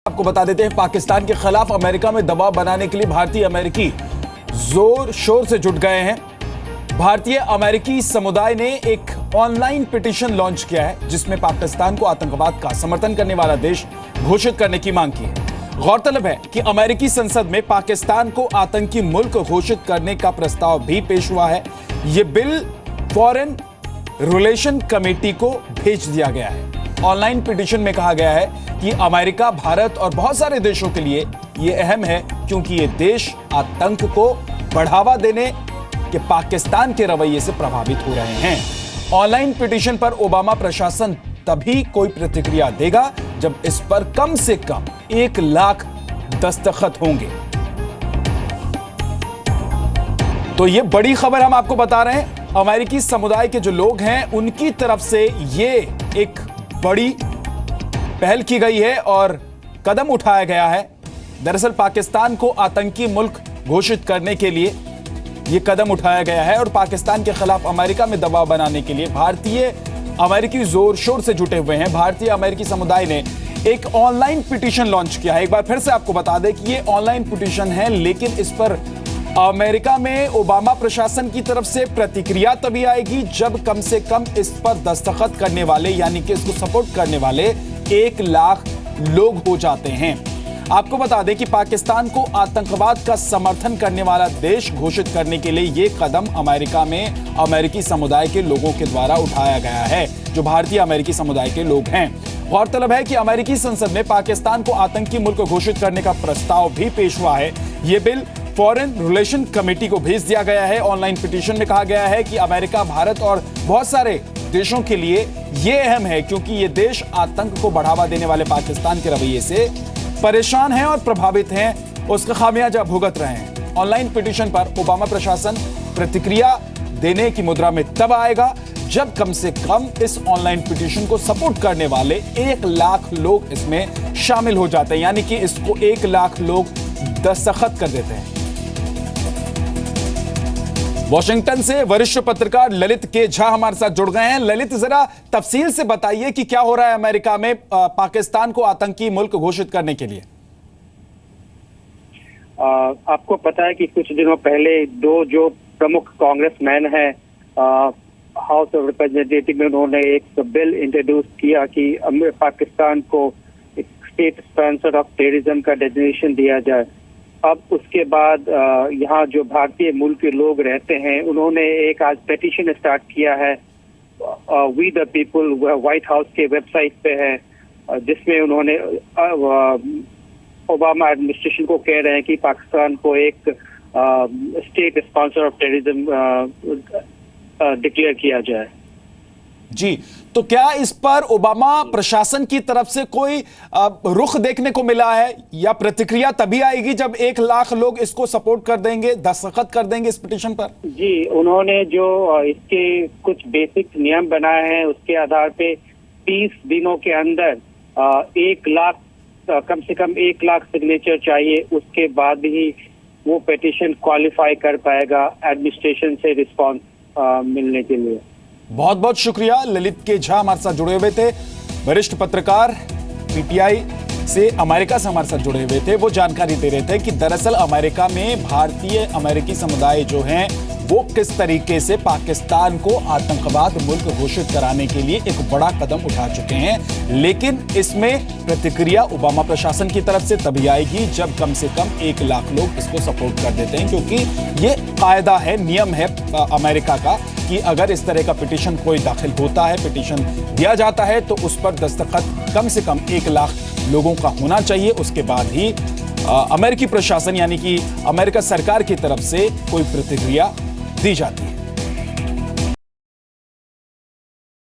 आपको बता देते हैं, पाकिस्तान के खिलाफ अमेरिका में दबाव बनाने के लिए भारतीय अमेरिकी जोर शोर से जुट गए हैं। भारतीय अमेरिकी समुदाय ने एक ऑनलाइन पिटीशन लॉन्च किया है जिसमें पाकिस्तान को आतंकवाद का समर्थन करने वाला देश घोषित करने की मांग की है। गौरतलब है कि अमेरिकी संसद में पाकिस्तान को आतंकी मुल्क घोषित करने का प्रस्ताव भी पेश हुआ है। यह बिल फॉरेन रिलेशन कमेटी को भेज दिया गया है। ऑनलाइन पिटीशन में कहा गया है कि अमेरिका, भारत और बहुत सारे देशों के लिए यह अहम है क्योंकि ये देश आतंक को बढ़ावा देने के पाकिस्तान के रवैये से प्रभावित हो रहे हैं। ऑनलाइन पिटीशन पर ओबामा प्रशासन तभी कोई प्रतिक्रिया देगा जब इस पर कम से कम 1 लाख दस्तखत होंगे। तो यह बड़ी खबर हम आपको बता रहे हैं। अमेरिकी समुदाय के जो लोग हैं उनकी तरफ से यह एक बड़ी पहल की गई है और कदम उठाया गया है। दरअसल पाकिस्तान को आतंकी मुल्क घोषित करने के लिए यह कदम उठाया गया है और पाकिस्तान के खिलाफ अमेरिका में दबाव बनाने के लिए भारतीय अमेरिकी जोर शोर से जुटे हुए हैं। भारतीय अमेरिकी समुदाय ने एक ऑनलाइन पिटीशन लॉन्च किया है। एक बार फिर से आपको बता दें कि यह ऑनलाइन पिटीशन है, लेकिन इस पर अमेरिका में ओबामा प्रशासन की तरफ से प्रतिक्रिया तभी आएगी जब कम से कम इस पर दस्तखत करने वाले, यानी कि इसको सपोर्ट करने वाले 1 लाख लोग हो जाते हैं। आपको बता दें कि पाकिस्तान को आतंकवाद का समर्थन करने वाला देश घोषित करने के लिए यह कदम अमेरिका में अमेरिकी समुदाय के लोगों के द्वारा उठाया गया है, जो भारतीय अमेरिकी समुदाय के लोग हैं। गौरतलब है कि अमेरिकी संसद में पाकिस्तान को आतंकी मुल्क घोषित करने का प्रस्ताव भी पेश हुआ है। यह बिल फॉरेन रिलेशन कमेटी को भेज दिया गया है। ऑनलाइन पिटीशन में कहा गया है कि अमेरिका, भारत और बहुत सारे देशों के लिए यह अहम है क्योंकि ये देश आतंक को बढ़ावा देने वाले पाकिस्तान के रवैये से परेशान हैं और प्रभावित हैं, उसका खामियाजा भुगत रहे हैं। ऑनलाइन पिटीशन पर ओबामा प्रशासन प्रतिक्रिया देने की मुद्रा में तब आएगा जब कम से कम इस ऑनलाइन पिटीशन को सपोर्ट करने वाले 1 लाख लोग इसमें शामिल हो जाते हैं, यानी कि इसको 1 लाख लोग दस्तखत कर देते हैं। वॉशिंगटन से वरिष्ठ पत्रकार ललित के झा हमारे साथ जुड़ गए हैं। ललित, जरा तफसील से बताइए कि क्या हो रहा है अमेरिका में पाकिस्तान को आतंकी मुल्क घोषित करने के लिए। आपको पता है कि कुछ दिनों पहले 2 जो प्रमुख कांग्रेसमैन हैं हाउस ऑफ रिप्रेजेंटेटिव में, उन्होंने एक बिल इंट्रोड्यूस किया कि पाकिस्तान को एक स्टेट स्पॉन्सर ऑफ टेररिज्म का डेजिग्नेशन दिया जाए। अब उसके बाद यहाँ जो भारतीय मूल के लोग रहते हैं उन्होंने एक आज पेटिशन स्टार्ट किया है we the people, White House के वेबसाइट पे है, जिसमें उन्होंने ओबामा एडमिनिस्ट्रेशन को कह रहे हैं कि पाकिस्तान को एक state sponsor of terrorism declare किया जाए। जी, तो क्या इस पर ओबामा प्रशासन की तरफ से कोई रुख देखने को मिला है या प्रतिक्रिया तभी आएगी जब 1 लाख लोग इसको सपोर्ट कर देंगे, दस्तखत कर देंगे इस पिटीशन पर? जी, उन्होंने जो इसके कुछ बेसिक नियम बनाए हैं उसके आधार पे 30 दिनों के अंदर 1 लाख, कम से कम 1 लाख सिग्नेचर चाहिए। उसके बाद ही वो पिटीशन क्वालिफाई कर पाएगा एडमिनिस्ट्रेशन से रिस्पॉन्स मिलने के लिए। बहुत बहुत शुक्रिया। ललित के झा हमारे साथ जुड़े हुए थे, वरिष्ठ पत्रकार, पीटीआई से अमेरिका से हमारे साथ जुड़े हुए थे। वो जानकारी दे रहे थे कि दरअसल अमेरिका में भारतीय अमेरिकी समुदाय जो हैं वो किस तरीके से पाकिस्तान को आतंकवाद मुल्क घोषित कराने के लिए एक बड़ा कदम उठा चुके हैं, लेकिन इसमें प्रतिक्रिया ओबामा प्रशासन की तरफ से तभी आएगी जब कम से कम 1 लाख लोग इसको सपोर्ट कर देते हैं, क्योंकि ये कायदा है, नियम है अमेरिका का कि अगर इस तरह का पिटीशन कोई दाखिल होता है, पिटीशन दिया जाता है, तो उस पर दस्तखत कम से कम 1 लाख लोगों का होना चाहिए। उसके बाद ही अमेरिकी प्रशासन यानी कि अमेरिका सरकार की तरफ से कोई प्रतिक्रिया दी जाती है।